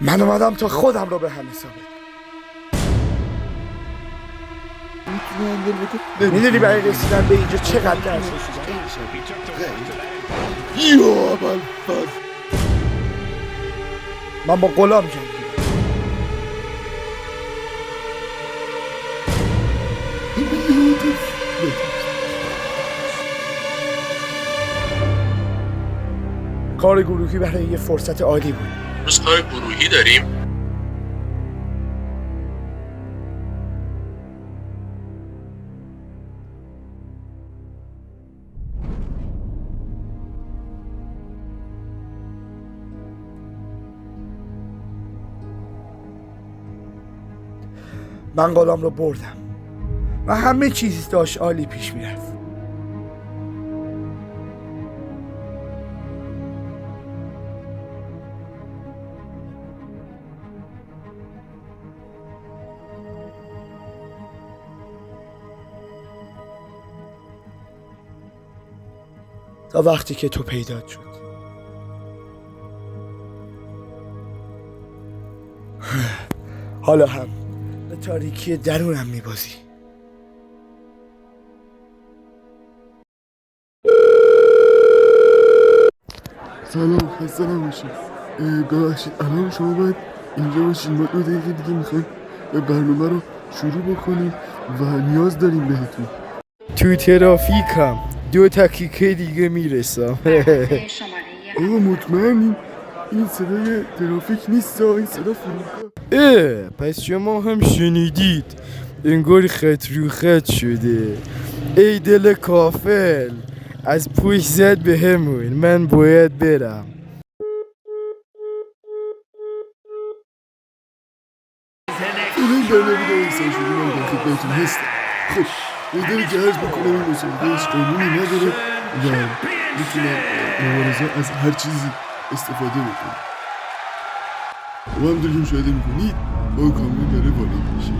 من اومدم تا خودم رو به همه ثابت کنم. میدونی برای رسیدن به اینجا چقدر درس کشیدم؟ یا ابوالفضل، من با غلام جنگیدم. کار گروهی برای یه فرصت عالی بود. روز کار گروهی داریم؟ من غلام رو بردم و همه چیز داشت عالی پیش میرفت. تا وقتی که تو پیدا شد. حالا هم به تاریکی درونم میبازی. سلام، خسته نباشید. ببخشید الان شما باید اینجا باشید. ما 2 دقیقه دیگه میخوایم برنامه رو شروع بکنیم و نیاز داریم بهتون. تو ترافیکم 2 دقیقه دیگه میرسم. آقا مطمئنیم این صدای ترافیک نیست، این صدا فرودگاه. پس شما هم شنیدید، انگار خط رو خط شده. ای دل کافل، از پوش زد به همون، من باید برم. این برنامه رو احسان شدی، من در خدمتتون هستم. خب میدونی که عرض بکنم این مسابقه هیچ قانونی نداره و میتونم مبارزه از هر چیزی استفاده بکنم. و همونطور که مشاهده میکنید با کامل داره وارد میشه.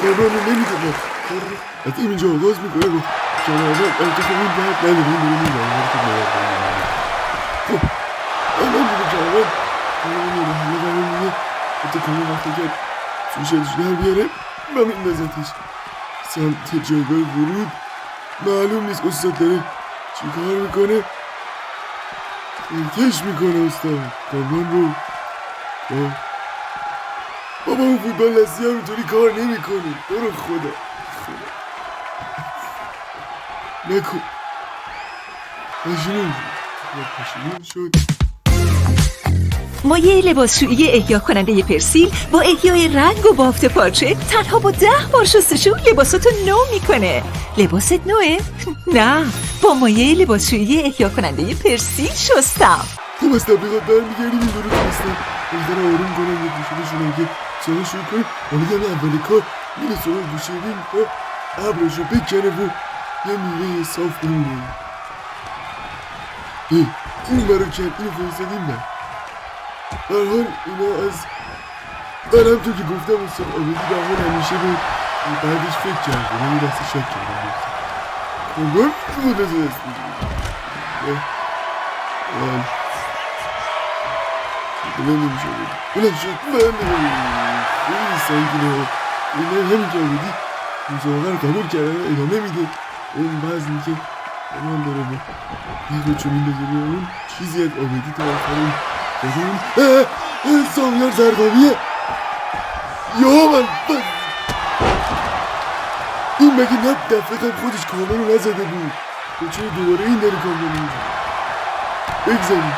کارمانو نمیدونم از اینجا آغاز میکنه و جنابان انتخابون باید نداره این داره میدونم خب الان دیگه جنابان این محله قرار میگه حتی کنه وقتی که سوشتش در بیاره و میندازتش سمت جایگاه ورود. معلوم نیست استاد داره چی کار میکنه. کش میکنه استاد کارمان رو. بابا اون فوتبال دستی هم اینطوری کار نمی کنی. برو خدا نکن. پشیمون شد. مایه لباسشویی احیا کننده پرسیل با احیای رنگ و بافت پارچه تنها با 10 بار شستشو لباساتو نو میکنه. لباست نوه؟ نه، با مایه لباسشویی احیا کننده پرسیل شستم. خب از تبلیغات برمیگردیم این دارو تونستم بهتر آروم کنم یه گوشونشون اگه ساله شروع کنیم. حالا یه اولی کار میره سراغ گوشه بین تا ابرشو بکنه و یه میوه صاف بمونه. این برای کم اینو فرستادیم نه. برحال اینا از من همطور که گفتم استاد آبادی برحال همیشه به بعدش فکر کرده. من یه دسته شک کردم خب خود از دست میگیریم بلند نمیشه بلند شد خیلی سنگینه. این همین که آبادی مسابقه رو قبول کرده ادامه میده. اون وزنی که من داره به یه چون میندازه به اون چیزی از آبدی تا آخرین بدون سامیار زرقامیه. یا من این مگه نه دفعه قبل خودش کامل رو نزده بود؟ تو چرا دوباره این داره کامل رو میزنه؟ بگذاریم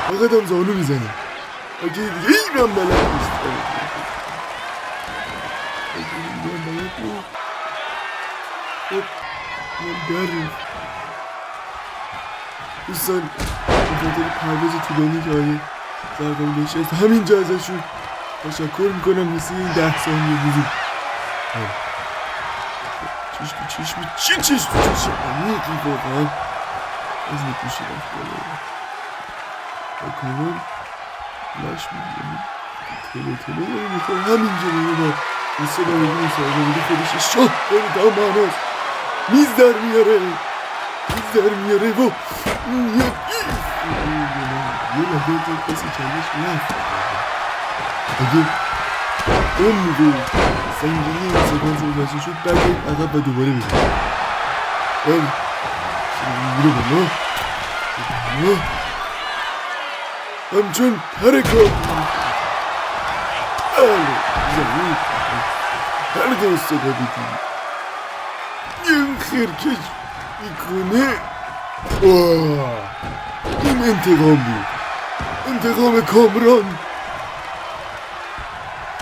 فقط هم زانو میزنه. اگه دیگه این هم بلد نیست. خب من در رفت دوستان به خاطر پرواز طولانی که آیه زرقامی نشست همینجا ازشون تشکر میکنم مثل این 10 ثانیه بودیم. چشم تو چشم چی چشم تو چشم عمیقی واقعا از نکوشی رفت بالا و کامل لش میگیرم تله تله داره میکنه همینجا میگه با مثل دارگی مسابقه بوده خودش شاه داره دام معناست میز در میاره و یه لحظه تو کسی چندش رفت اگه اون میگه سنگینی این سکانس رو داشته شد برگه عقب و دوباره بزن میره بالا همچون حرکات زمین حلقه استادا بیدیم این خرکش میکنه این انتقام بود انتقام کامران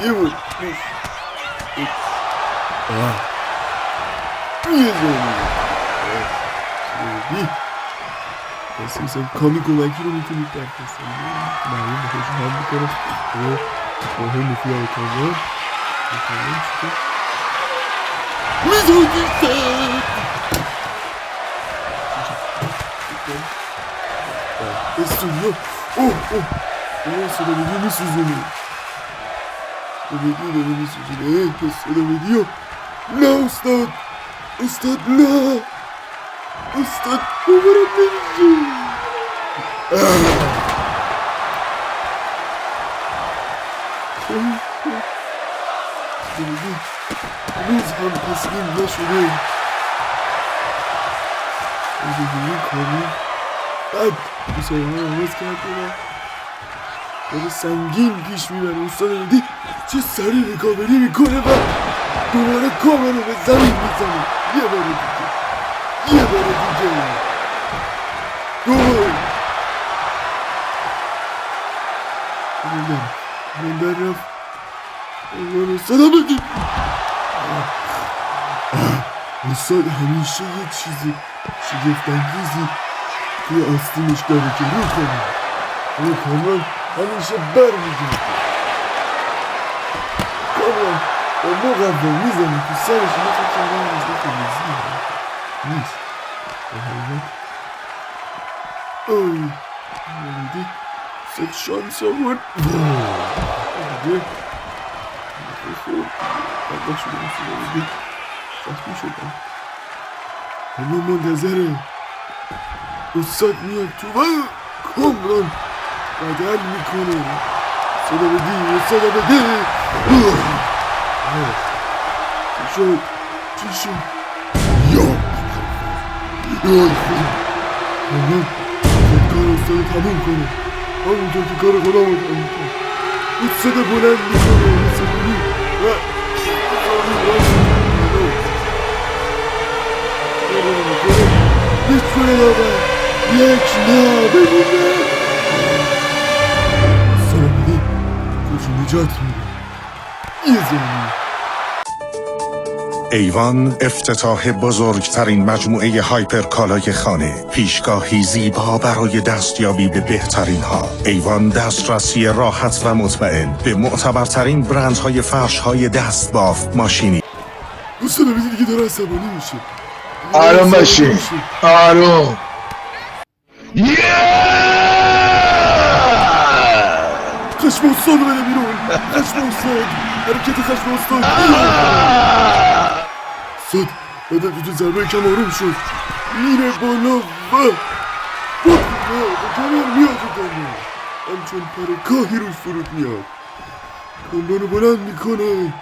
یه بود یه زمین بس میسم کامی کمکی رو میتونید درخواستم معلوم بخوش هم میکنم با هم مفیده کامران چیکار میزودیستم استودیو صدا بدیو میسوزونه صدا بدیو نه استاد نه استاد باورم نمیشه روز هم تسلیم نشده این کاری بد مسابقه رو عوض کرده داره سنگین پیش میبره استاد ندی چه سریع ریکاوری میکنه و دوباره کامل رو به زمین میزنه یه بار دیگه دوباره من در رفت صدا بدی استاد همیشه یه چیزی شگفت‌انگیزی توی آستینش داره که رو کنه اما کامران همیشه بر میگه کامران با مقوم میزنه تو سرش مثل کامران نزده کنیزی نیست به حقیقت نمیدی ست شانس آورد دیگه خوب بدبخ شده مسئله زخمی شدم اما منتظره استاد میاد تو و کامران بدل میکنه صدا بده چی شد یا کامران کار استاد تموم کنه همونطور که کار خدا بود همونطور صدا بلند میکنه مثل بودی و هیچ کنه دابر یک نه ببینه سلامدی خوش نجات میده یه زمین ایوان افتتاح بزرگترین مجموعه هایپر کالای خانه، پیشگاهی زیبا برای دستیابی به بهترین ها. ایوان دسترسی راحت و مطمئن به معتبرترین برندهای فرش‌های دست بافت ماشینی. دوستان ببینید دیگه داره عصبانی میشه. آروم باشی آروم خشم استاد بده بیرون خشم استاد حرکت خشم استاد استاد بعد از دو ضربه کم آروم شد میره بالا و با کمر میاد رو کامران همچون پر کاهی روش فرود میاد کامرانو بلند میکنه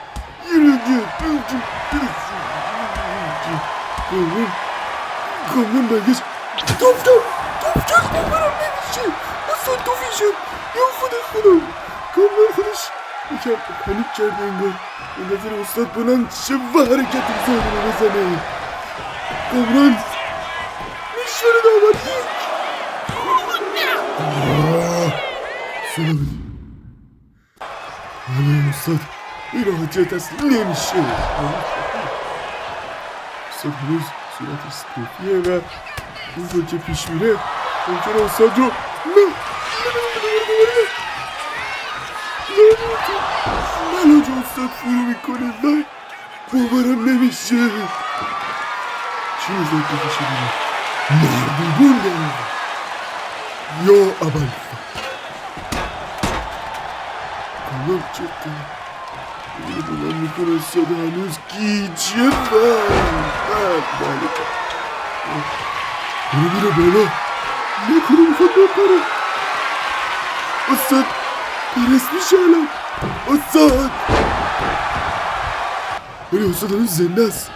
کامران برگشت. توف کرد کامرانم نمیشه. استاد توفی شد. یا خدا کامران خودش یکم پنیک کرده انگار منتظر استاد بلند شه و حرکت زانو بزنه. کامران میشوره داماد سلام بدی. استاد این راحتی تسلیم نمیشه. استاد هنوز صورتش سپیه و اونطور که پیش میره ممکنه استاد رو ملاج استاد فرو میکنه. نه باورم نمیشه. چی میزد بکشه بیرون؟ مردون داره یا اول کامران چک کنه بگیره بلند میکنه. استاد هنوز گیجه بله میره بالا نکنه میخواد بپره. استاد پرست میشه الان. استاد ولی استاد هنوز زنده است.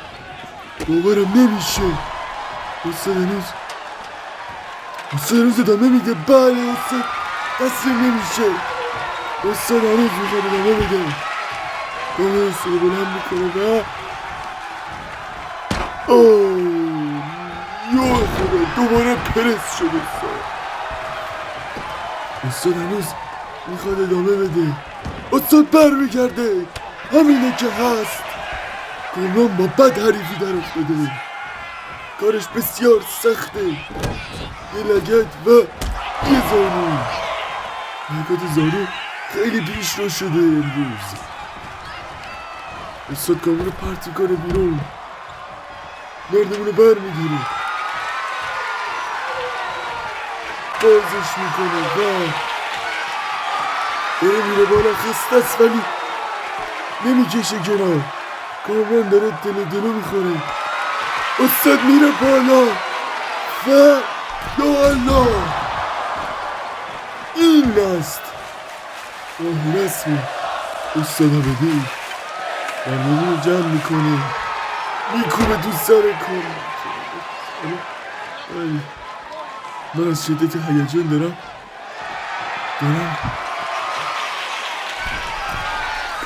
باورم نمیشه. استاد هنوز ادامه میده. بله استاد تسلیم نمیشه. استاد هنوز میخواد ادامه بده. کامران استاد بلند میکنه و یا خدا دوباره پرس شد. استاد هنوز میخواد ادامه بده. استاد بر میگرده. همینه که هست. کامران با بد حریفی در افتاده. کارش بسیار سخته. یه لگد و یه زانو. حرکات زانو خیلی پیش رو شده امروز. استاد کامران پرت میکنه بیرون. مردمونو بر میگیره. بازش میکنه و داره میره بالا. خسته است ولی نمیکشه کنار. کامران داره دلو میخوره. استاد میره بالا و یا الله این است راه رسمی. استاد آبدی برنامه جمع میکنه میکنه تو سر کامران. من از شدت هیجان دارم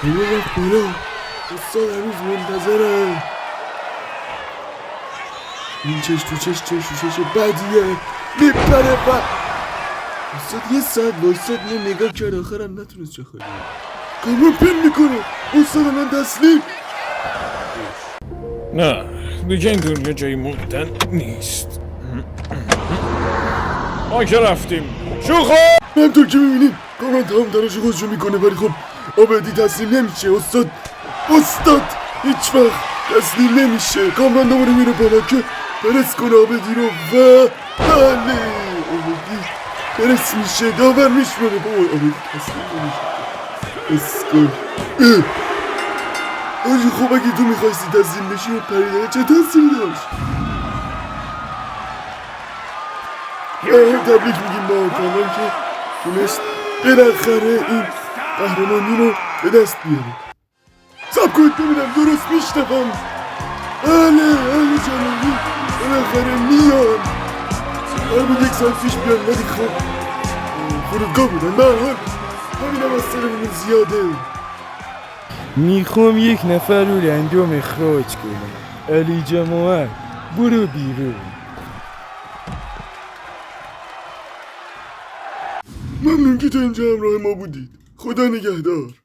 کامران رفت بالا. استاد هنوز منتظره. این چش تو چش بدیه میپره و استاد یه ساعت واسد نگاه کرد. آخرم نتونست چه خواهد. کامران پن میکنه. استاد من تسلیم. نه دیگه این دنیا جایی موندن نیست. ما که رفتیم شوخا. همطور که میبینیم کامران تمام تلاش خودشو میکنه ولی خب آبدی تسلیم نمیشه. استاد هیچ وقت تسلیم نمیشه. کامران دوباره میره بالا که پرس کنه آبدی رو و بله آبدی پرس میشه. داور میشمونه. بابا آبدی تسلیم نمیشه. اسکل آجی خب اگه تو میخواستی تسلیم بشی و پریدنه چه تسلیم داشت؟ تبریک میگیم با کامران که تونست بالاخره این قهرمانی رو به دست بیاره. سب کنید ببینم درست میشنوم. بله جلالی بالاخره میان. هر بود 1 ساعت پیش بیان ولی خب فرودگاه بودن. به هر حال همینم از سرمون زیاده. میخوام یک نفر رو رندوم اخراج کنم. علی جماعت برو بیرون. ممنون که تا اینجا همراه ما بودید. خدا نگهدار.